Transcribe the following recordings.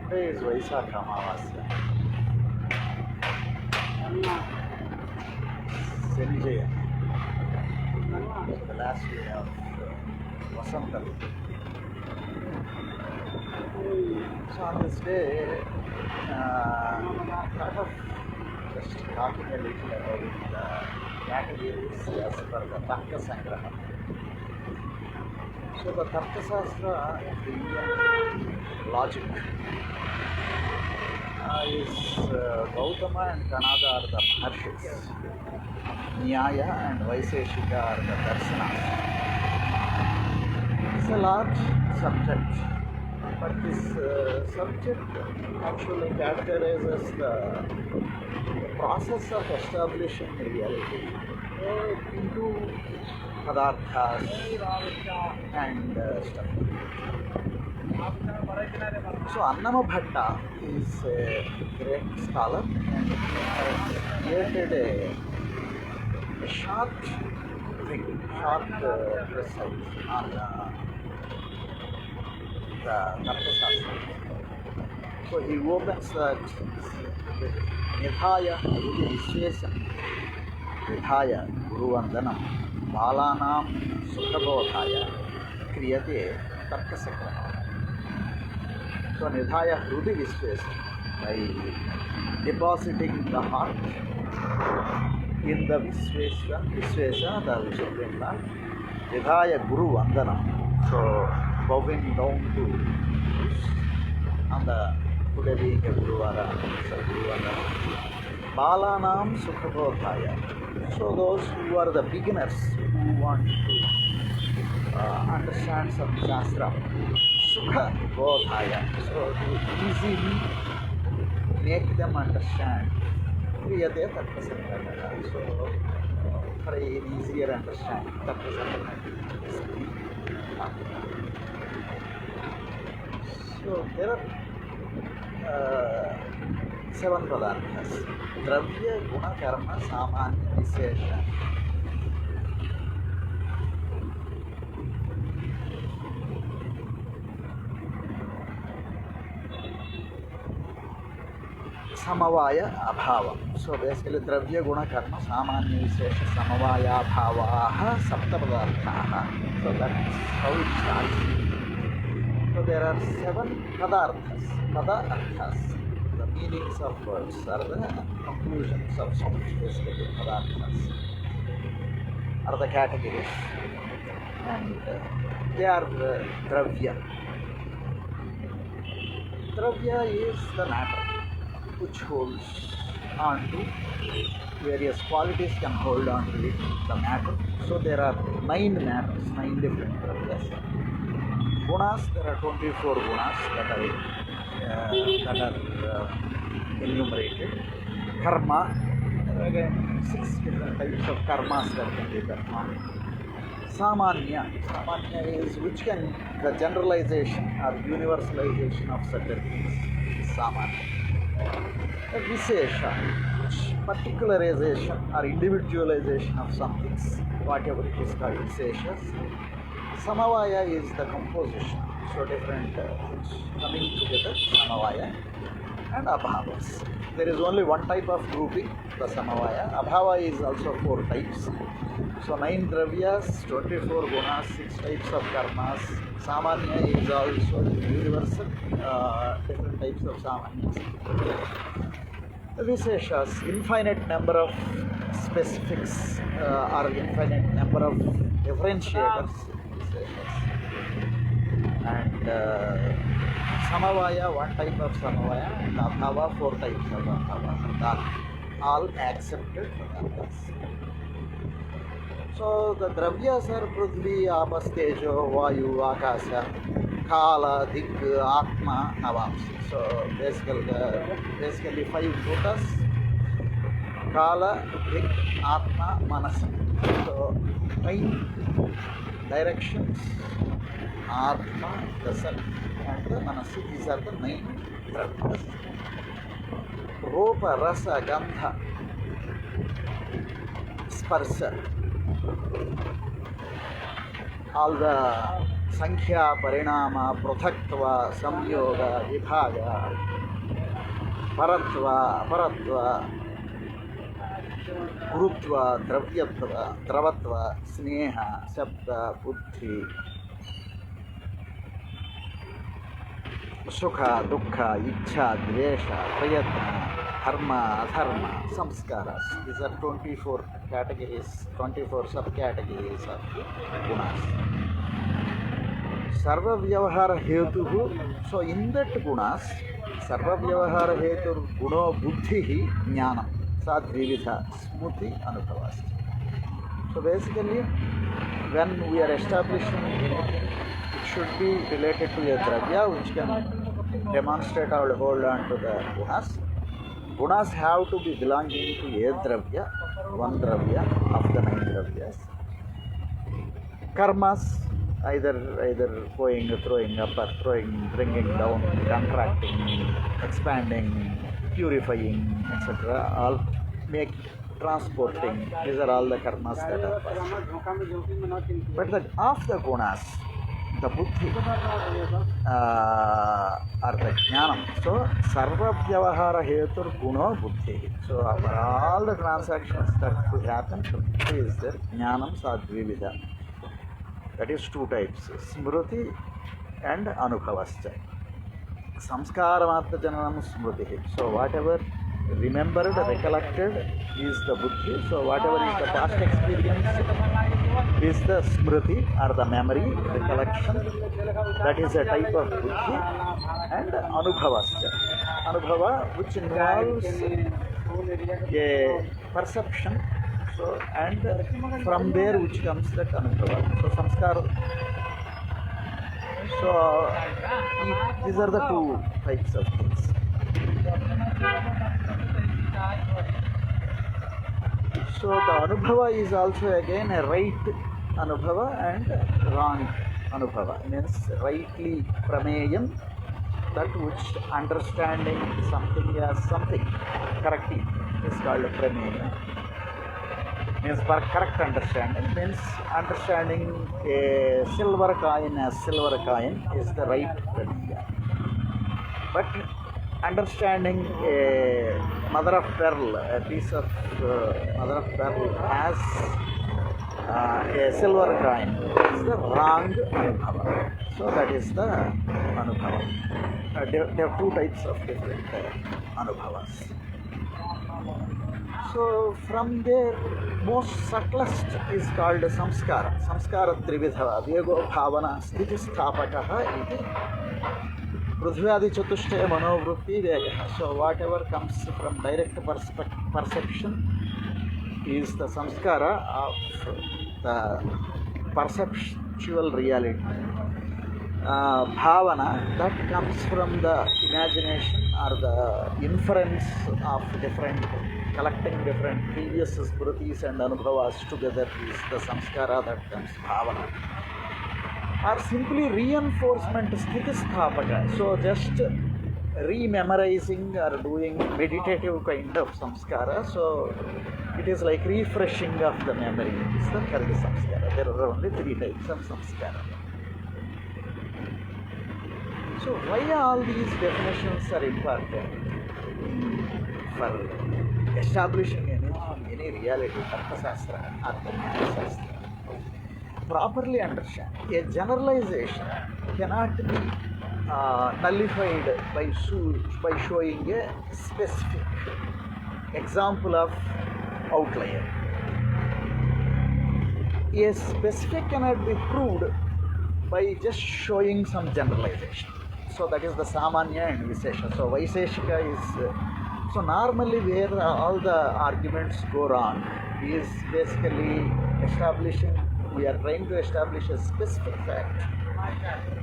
Today is Vaisakha Amavasya. Senjaya, the last day of Vasanta. So on this day, thought of just talking a little about the categories as per the Tarka Sangraha. So the Tarka Shastra, the Indian logic, is Gautama and Kanada are the Maharshis, Nyaya and Vaiseshika are the Darsanas. It's a large subject, but this subject actually characterizes the process of establishing reality into padarthas and stuff. So Annama Bhatta is a great scholar and has created a short thing, short recite on the Tarkashastra. So he opens that with Nidhaya Guru Vishwesam, Nidhaya Guru Vandanam, Balanam Sukhabodhaya, Kriyate Tarkasakra. So Nidhaya Hrudi Vishwesam, by depositing the heart in the Vishwesa, the Supreme Lord, Nidhaya Guru Vandanam. So bowing down to on the today being a Guruvara, so Guru Vandanam. Balanam Sukhabodhaya. So those who are the beginners who want to understand some Shastra, Sukha Bodhaya, so to easily make them understand Kriyate Tarkasakara. So for an easier understanding, Tarkasakara. So there are 7 padarthas: Dravya, Guna, Karma, Samanya, Vishesha. Samavaya Abhava. So basically Dravya Guna Karma Samanya Vishesha Samavaya Abhavaha Sapta Padarthaha. So that's how it starts. So there are 7 padarthas, padarthas. The meanings of words are the conclusions of sounds, basically padarthas are the categories, and they are Dravya. Dravya is the matter which holds on to various qualities, can hold on to it, the matter. So there are 9 matters, 9 different dravyas. Gunas, there are 24 gunas that are enumerated. Karma, again 6 different types of karmas that can be performed. Samanya is which can the generalization or universalization of certain things. Samanya. Vishesha, which particularization or individualization of some things, whatever it is called Visheshas. Samavaya is the composition, so different things coming together, Samavaya, and Abhavas. There is only one type of grouping, the Samavaya. Abhava is also 4 types. So 9 dravyas, 24 gunas, 6 types of karmas. Samanya is also universal, different types of samanyas. Visheshas, infinite number of specifics or infinite number of differentiators. And Samavaya, 1 type of Samavaya, and Abhava, 4 types of Abhava. All accepted padarthas. So the dravyas are Prithvi, Apas, Tejo, Vayu, Akasha, Kala, Dik, Atma, Navamsi. So basically 5 bhutas: Kala, Dik, Atma, Manasa. So 9 directions: Atma, the self, and the Manasa. These are the 9 dravyas. Rupa, Rasa, Gandha, Sparsa, all the Sankhya, Parinama, Prothaktva, Samyoga, Vibhaga, Paratva, Aparatva, Gurutva, Dravyatva, Dravatva, Sneha, Sabda, Buddhi, Sukha, Dukkha, Ichha, Dvesha, Prayatna, Dharma, Adharma, Samskaras. These are 24 categories, 24 subcategories of gunas. Sarva Vyavahara Hetuhu. So in that gunas, Sarva Vyavahara Hetur Guno Buddhihi Jnanam. Sadvividha Smuti Anubhavas. So basically, when we are establishing anything, it should be related to a dravya which can demonstrate or hold on to the gunas. Gunas have to be belonging to a dravya, one dravya of the 9 dravyas. Karmas, either going, throwing up, or throwing, bringing down, contracting, expanding, purifying, etc. All make transporting. These are all the karmas that are possible. But of the gunas, the buddhi or the jnanam. So sarva vyavahara hetur guno buddhi. So for all the transactions that could happen, is there jnanam sadvividha. That is 2 types, smruti and anubhavascha. Samskaramatma jananam smrutihi. So whatever remembered, recollected is the buddhi. So whatever is the past experience is the smriti or the memory, recollection. That is a type of buddhi. And anubhavascha. Anubhava, which involves a perception. So, and from there which comes that anubhava. So samskara. So these are the 2 types of things. So the anubhava is also again a right anubhava and wrong anubhava. Means rightly prameyam, that which understanding something as something correctly is called prameyam. Means for correct understanding, means understanding a silver coin as silver coin is the right prameya. But understanding a mother of pearl, a piece of mother of pearl as a silver coin is the wrong anubhava. So that is the anubhava. There are 2 types of different anubhavas. So from there, most subtlest is called samskara. Samskara trividha, vyego bhavana sthiti sthapakaha iti prithvyadi chatushtaya manovrutti vega. So whatever comes from direct perception is the samskara of the perceptual reality. Bhavana, that comes from the imagination or the inference of collecting different previous smritis and anubhavas together is the samskara, that comes bhavana. Or simply reinforcement, sthitistapaka. So just rememorizing or doing meditative kind of samskara. So it is like refreshing of the memory. It's the third samskara. There are only 3 types of samskara. So why all these definitions are important? For establishing any reality, Tarthasastra, Atmajnana-sastra. Properly understand, a generalization cannot be nullified by showing a specific example of outlier. A specific cannot be proved by just showing some generalization. So that is the Samanya and Visesha. So Vaiseshika is so normally where all the arguments go wrong is basically we are trying to establish a specific fact.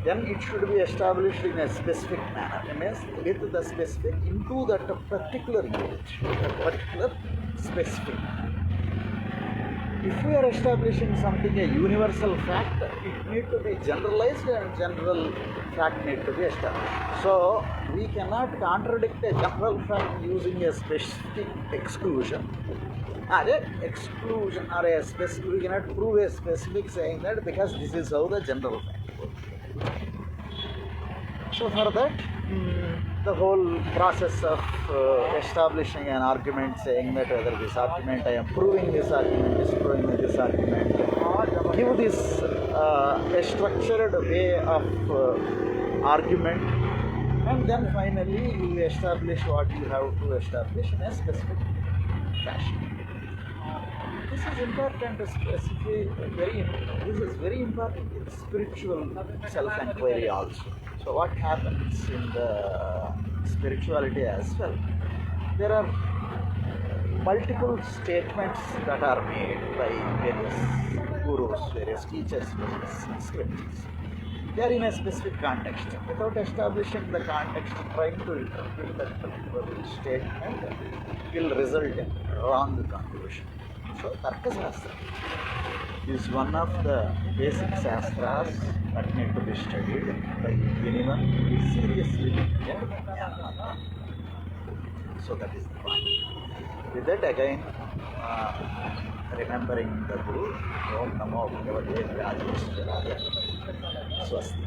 Then it should be established in a specific manner. Means with the specific into that particular unit, particular specific. If we are establishing something a universal fact, it needs to be generalized and general fact needs to be established. So we cannot contradict a general fact using a specific exclusion exclusion or a specific, we cannot prove a specific saying that because this is how the general fact works. So for that, the whole process of establishing an argument, saying that whether this argument, I am proving this argument, disproving this argument, give this a structured way of argument, and then finally you establish what you have to establish in a specific fashion. This is important, especially this is very important in spiritual self-inquiry also. So what happens in the spirituality as well? There are multiple statements that are made by various gurus, various teachers, various scriptures. They are in a specific context. Without establishing the context, trying to interpret that particular statement will result in wrong conclusion. So Tarkashastra is one of the basic shastras that need to be studied by anyone who is seriously looking at Jnana. So that is the point. With that again, remembering the Guru, Om Namo Bhagavate Vyasdesvaraya. Swasti.